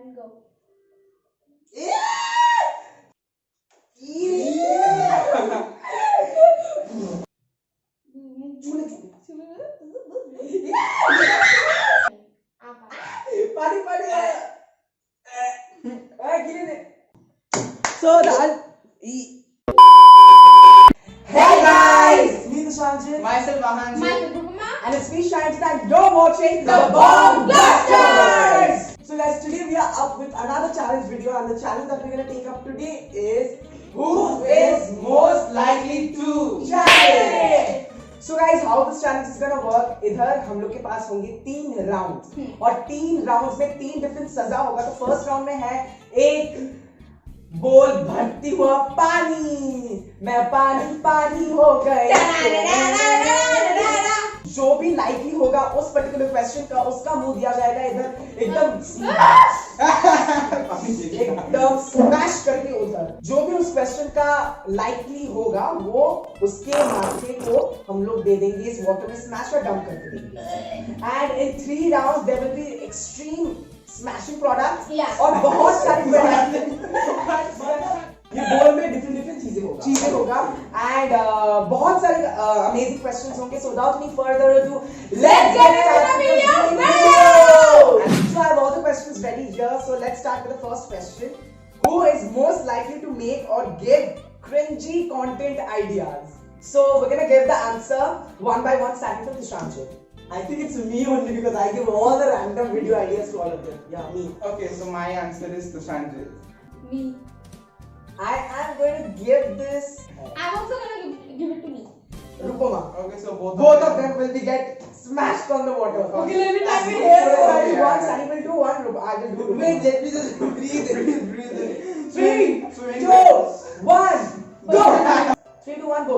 And go. So hey guys, me Dushanjit, Myself Mahanjit. Myself Rupama. and it's me Shine and you're watching the Bomb Blasters. So guys, today we are up with another challenge video, and the challenge that we're gonna take up today is who is most likely to challenge. So guys, how this challenge is gonna work? इधर हम लोग के पास होंगे 3 rounds और 3 rounds में 3 different सजा होगा. तो फर्स्ट राउंड में है एक बोल भरती हुआ पानी, मैं पानी पानी हो गई. जो भी लाइकली होगा उस पर्टिकुलर क्वेश्चन का उसका मुंह दिया जाएगा इधर एकदम स्मैश करके उधर. जो भी उस क्वेश्चन का लाइकली होगा वो उसके माथे को हम लोग दे देंगे इस वाटर में स्मैश और डंप करके देंगे. And in 3 rounds there will be extreme smashing products और बहुत सारी ये बोल में डिफरेंट चीजें होगा एंड बहुत सारे अमेजिंग क्वेश्चंस होंगे. सो without any further ado let's get started. So I have all the questions ready here. So let's start with the first question. Who is most likely to make or give cringy content ideas? So we're gonna give the answer one by one, starting from Dushanjit. I think it's me only because I give all the random video ideas to all of them. Yeah, me. Okay, so my answer is Dushanjit. Me. I am going to give this I'm also gonna give it to me. Rupama. Okay, so Both of them will be get smashed on the water. Okay, let me type it So here. I will do one, Sunny will do one, I will do. Wait, let me just breathe. 3, 2, 1, go! 3, 2, 1, go!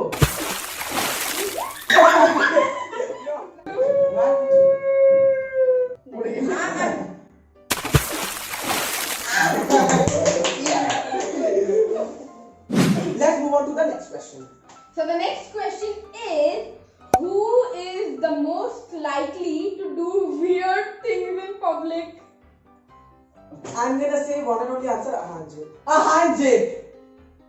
Let's move on to the next question. So the next question is, who is the most likely to do weird things in public? I'm gonna say one and only answer Ahanjit. Ahanjit!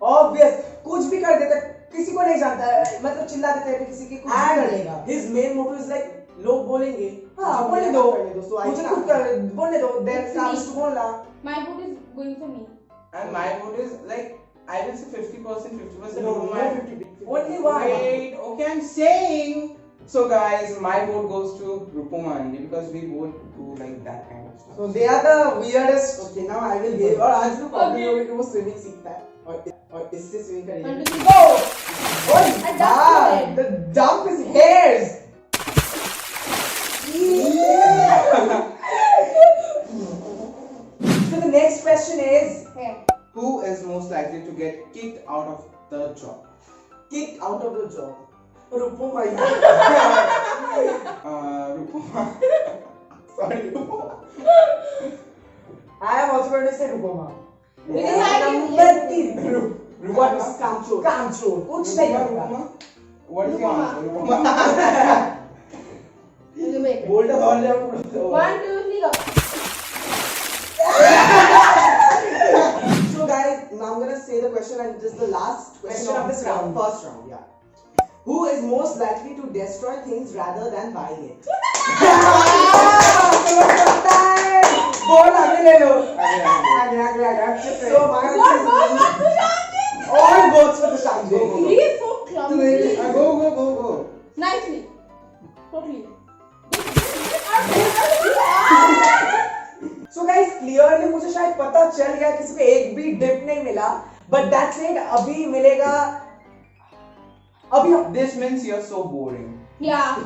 Obvious. कुछ भी कर देता है, किसी को नहीं जानता है, मतलब चिल्ला देते हैं किसी की कुछ भी कर लेगा. His main motto is like लोग बोलेंगे, हाँ बोलने दो, मुझे खुद कर बोलने दो, their comes to बोलना. My vote is going for me. And my vote is like, I will say 50%, 50%. No, my 50. Only one. Wait, okay, I'm saying. So guys, my vote goes to Rupama Andy because we both do like that kind of stuff. So they are the weirdest. Okay, now I will give. और आज तो problem होगी कि वो swimming सीखता है और इससे स्विमिंग करेगा. Go! Oh, wow! The jump is hairs. So the next question is, Who is most likely to get kicked out of the job? kicked out of the job. Rupama. Rupama. Sorry, Rupama. I am also going to say Rupama. Because I Number 3. What is Kamchor? Kamchor. कुछ नहीं करता. What is your answer, Rupama? Bold और ले आओ. 1, 2, 3, go. So guys, now I'm gonna say the question and this is the last question of this round. First round, yeah. Who is most likely to destroy things rather than buying it? बोल आगे ले लो. आगे. So my all votes for the Shanjay. He is so clumsy. Go. Nicely. Totally. So guys, clearly मुझे शायद पता चल गया किसी को एक भी डिप नहीं मिला. But that's it. अभी मिलेगा. अभी This means you're so boring. Yeah.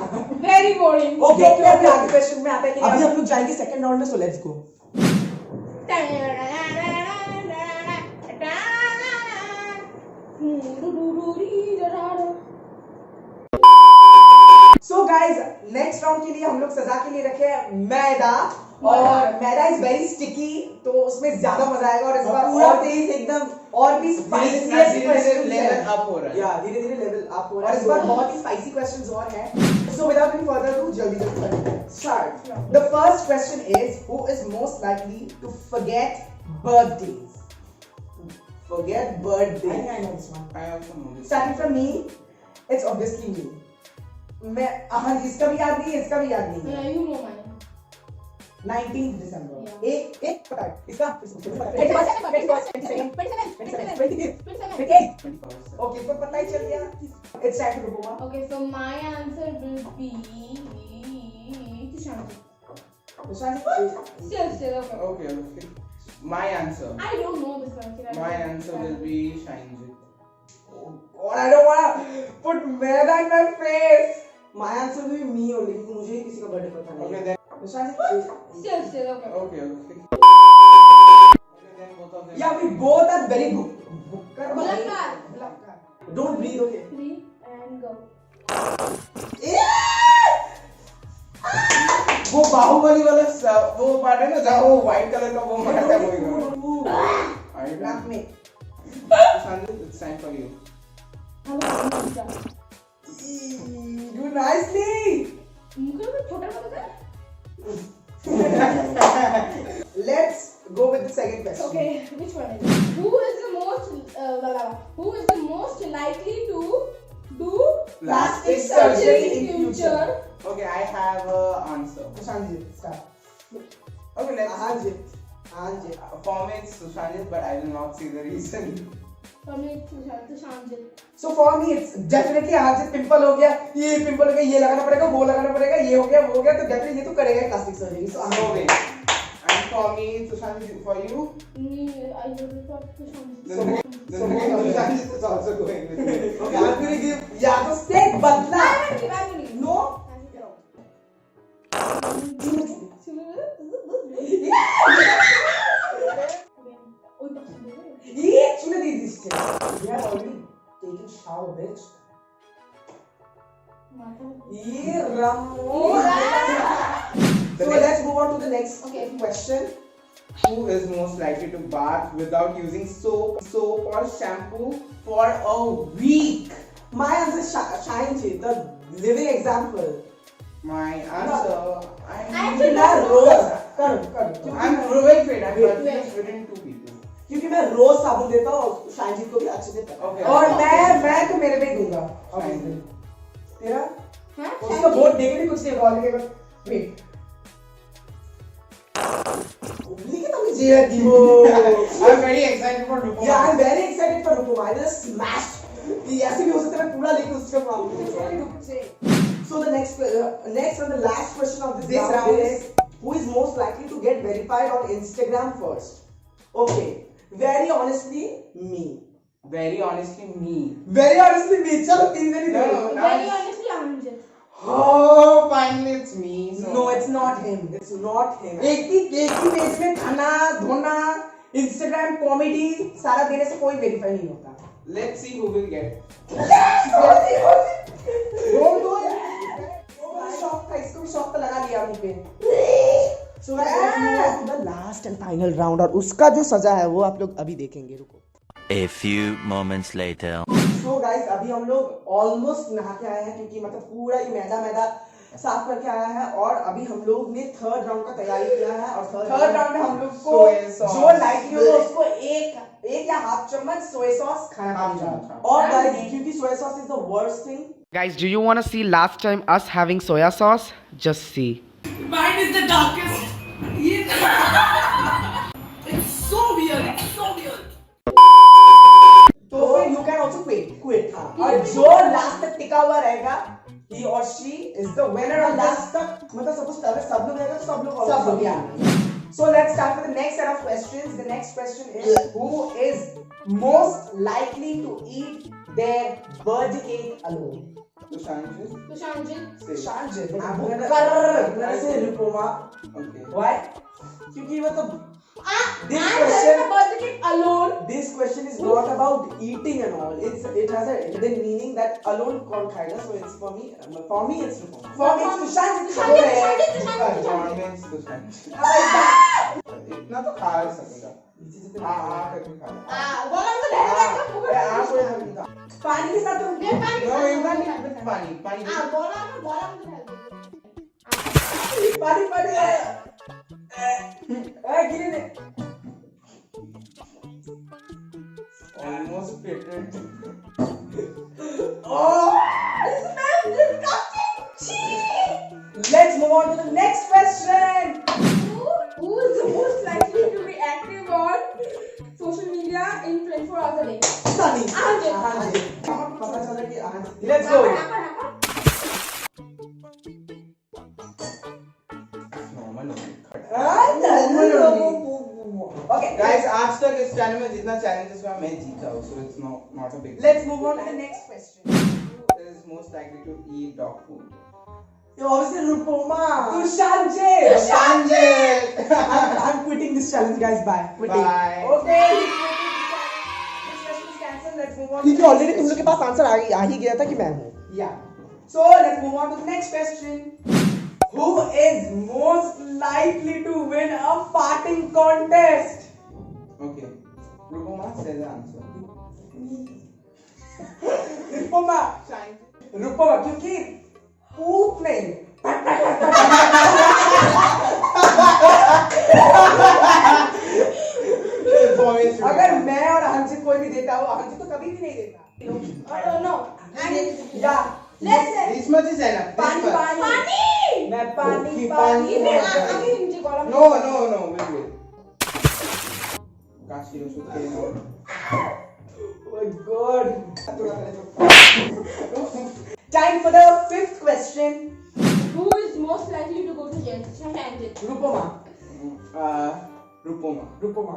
Very boring. Okay, अभी आगे क्वेश्चन में आता है कि अभी हम लोग जाएंगे सेकंड राउंड में. So let's go. So guys, next round के लिए हम लोग सजा के लिए रखे हैं मैदा और मैदा इज वेरी स्टिकी, तो उसमें ज्यादा मजा आएगा। और इस बार पूरा तेज एकदम और भी स्पाइसी लेवल अप हो रहा है। या धीरे धीरे लेवल अप हो रहा है। और इस बार बहुत ही स्पाइसी क्वेश्चंस और हैं। So without any further ado, जल्दी start. The first question is who is most likely to forget birthdays? Forget birthday. I know this one. I also know this. Starting from me, it's obviously me. मैं इसका भी याद नहीं है, इसका भी याद नहीं है। Yeah, you know mine. 19 December. Yeah. एक पता है इसका? 27. ओके, तो पता ही चल गया। It's time to Rupoma. Okay, so my answer will be Tushanji. Still, okay. Okay. My answer. I don't know this one. My answer will be Shinjit. God, I don't wanna put maida in my face. My answer will be me only, क्योंकि मुझे ही किसी का birthday पता नहीं। Okay then. Still, okay. Okay. Okay then both of them. Yeah, we both are very good. Bulakar. Don't breathe, okay? 3 and go. वो बाहुबली वाला वो part है ना जहाँ वो व्हाइट कलर का वो मारता है वो नाक में। Sanjit, it's time for you. Do nicely. मुझे तो छोटा पता है। Let's go with the second question. Okay, which one is it? Who is the most likely to do plastic surgery in future? Okay, I have an answer. Sanjit, start. Okay, let's. Anjit. For me it's Sanjit, but I will not see the reason. For me, Tushanji. So for me it's definitely Anjit. Pimple हो गया, ये pimple हो गया, ये लगाना पड़ेगा, वो लगाना पड़ेगा, ये हो गया, वो हो गया, तो definitely ये तो करेगा plastic surgery. So No way. And for me, Sanjit, for you? I will thought Tushanji. Sanjit is also going with me. Okay, I'm gonna give या तो स्टेप बदला। No. ये चुने दी दिस से। We have already taken shower, bitch. ये रमो। So let's move on to the next question. Who is most likely to bath without using soap or shampoo for a week? My answer is Shinji, the living example. My answer. Actually, मैं रोज कर I'm very fit. I've Wait. just written 2 people. क्योंकि मैं रोज साबुन देता हूँ और शाइनजी को भी अच्छे से पता है। Okay. और मैं तो मेरे पे ही दूंगा obviously। तेरा हाँ? उसका वोट देके भी कुछ नहीं बोलेगा। वेट लेकिन अभी जीरा दी वो। I'm very excited for Rupama. Yeah, I'm very excited for Rupama. I just smashed. ये ऐसे भी हो सकता है पूरा लेके उसका मामला। So the next and the last question of this round is who is most likely to get verified on Instagram first? Okay, very honestly me. Very honestly, me. Very honestly me. चलो तीन दिन ही No, दो। no. Very honestly, Anjit. Oh, finally it's me. So. No, it's not him. It's not him. एक ही page में खाना धोना Instagram comedy सारा देने से कोई वेरीफाई नहीं होता। Let's see who will get. Shock था, इसको भी शॉक तो लगा लिया मुंह पे। So let's move on to the last and final round और उसका जो सजा है वो आप लोग अभी देखेंगे। रुको। A few moments later. So guys, अभी हम लोग ऑलमोस्ट नहा के आए हैं क्योंकि मतलब पूरा ये मैदा साफ करके आया है और अभी हम लोग ने थर्ड राउंड का तैयारी किया है और थर्ड राउंड में हम लोग को जो लाइक होगा उसको एक या हाफ चम्मच सोया सॉस खाना पड़ेगा। और गाइस क्योंकि soya sauce is the worst thing. Guys, do you want to see last time us having soya sauce? Just see. Mine is the darkest. It's so weird. It's so weird. तो फिर you can also quit हाँ। और जो last तक टिका हुआ रहेगा he or she is the winner of last तक मतलब सपोज अगर सब लोग रहेगा तो सब लोग यार। So let's start with the next set of questions. The next question is who is most likely to eat their birthday cake alone? Tushanjit. Shanjit. I'm gonna say Rupoma. Okay. Why? क्योंकि मतलब This question birthday cake alone. this question is not about eating and all. It has a hidden meaning that alone can't hide. So it's for me it's Rupoma. For me it's Tushant. इतना तो खा सकेगा करके खा बोला तो सकेगा पानी के साथ नो इतना नहीं पानी बोला पानी गिरे ने almost पेटेड Let's move on to the next question. Who is the most likely to be active on social media in 24 hours a day? Sunny. Ahanjit. पता चला कि Ahanjit. Let's go. Okay, Guys, आज तक इस चैनल में जितना challenges हुआ मैं जीता हूँ, so it's not a big deal. let's move on to the next question. Who is most likely to eat dog food? You obviously Rupoma. Tushant. I'm quitting this challenge, guys. Bye. Quitting. Bye. Okay. This question is cancelled. Let's move on. ठीक है already तुम लोग के पास answer आ ही गया था कि मैं हूँ Yeah. So let's move on to the next question. Who is most likely to win a farting contest? Okay. Rupoma says the answer. Rupoma. Rupoma, क्योंकि पूत नहीं. अगर मैं और हंसित कोई भी देता हो, हंसित तो कभी भी नहीं देता. No. Yeah. Let's say This much is enough. पानी. मैं पानी. मैं आगे नीचे column. No. Wait. Kashi should say no. Oh my God. Time for the fifth question. Who is most likely to go to jail? Ahanjit. Rupoma. Rupoma.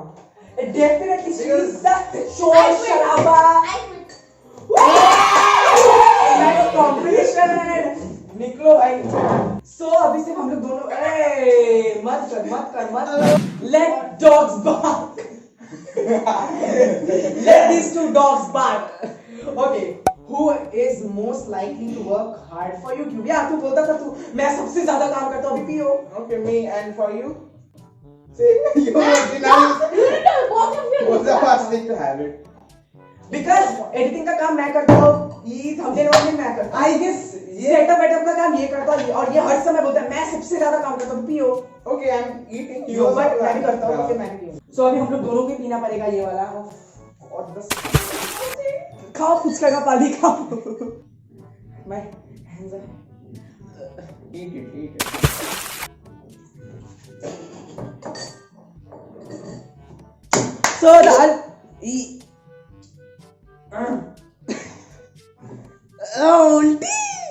Definitely she Because- is the short I quit. sharaba. I quit. Like competition. निकलो भाई. So अभी से हम लोग दोनों मत कर. Let dogs bark. Let these two dogs bark. Okay. Who is most likely to work hard for YouTube? Yeah, तू बोलता था मैं सबसे ज्यादा काम करता हूँ अभी पियो. Okay, me and for you. See, you was Both of you. the first thing to have it. Because editing का काम मैं करता हूँ, ये thumbnail वाले मैं करता हूँ. I guess सेटअप का काम ये करता हूँ और ये हर समय बोलता है मैं सबसे ज्यादा काम करता हूँ पियो. Okay, I'm eating. यो मैं भी करता हूँ फिर मैं भी पियो. So अभी हम लोग दोनों को पीना पड़ेगा ये वाला. और बस खाओ फुचका का पानी खाओ. My hands are. Eat it. So the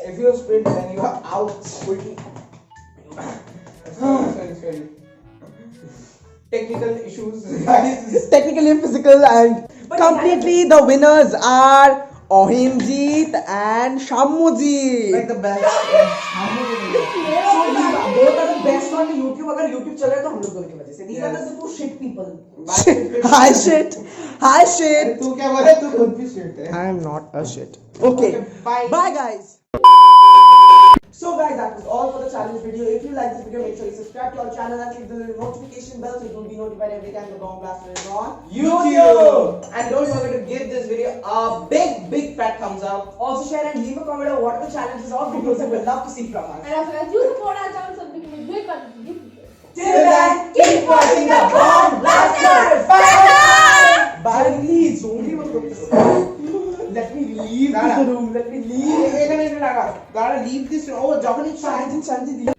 If you spit, then you are out. Sorry. Technical issues, guys. technically and physical and completely the winners are Ohinjit and Shamuji. Like the best. both are the best on YouTube. अगर YouTube चल रहा है तो हम लोग दोनों की वजह से. These are the two shit people. Hi shit. तू क्या बोले? तू खुद भी shit है. I am not a shit. Okay. Bye guys. So guys, that was all for the challenge video. If you like this video, make sure you subscribe to our channel and click the little notification bell so you will be notified every time the Bomb Blaster is on YouTube. And don't forget to give this video a big fat thumbs up. Also share and leave a comment on what are the challenges of videos that we'd love to see from us. And after that, you support our channel so we can be big and give you. Till then, keep watching the Bomb Blasters. Bye. Bye. Please, only one good. Let me leave Dada. the room. Let me leave. Gotta leave this. Oh, Japanese. Shanti.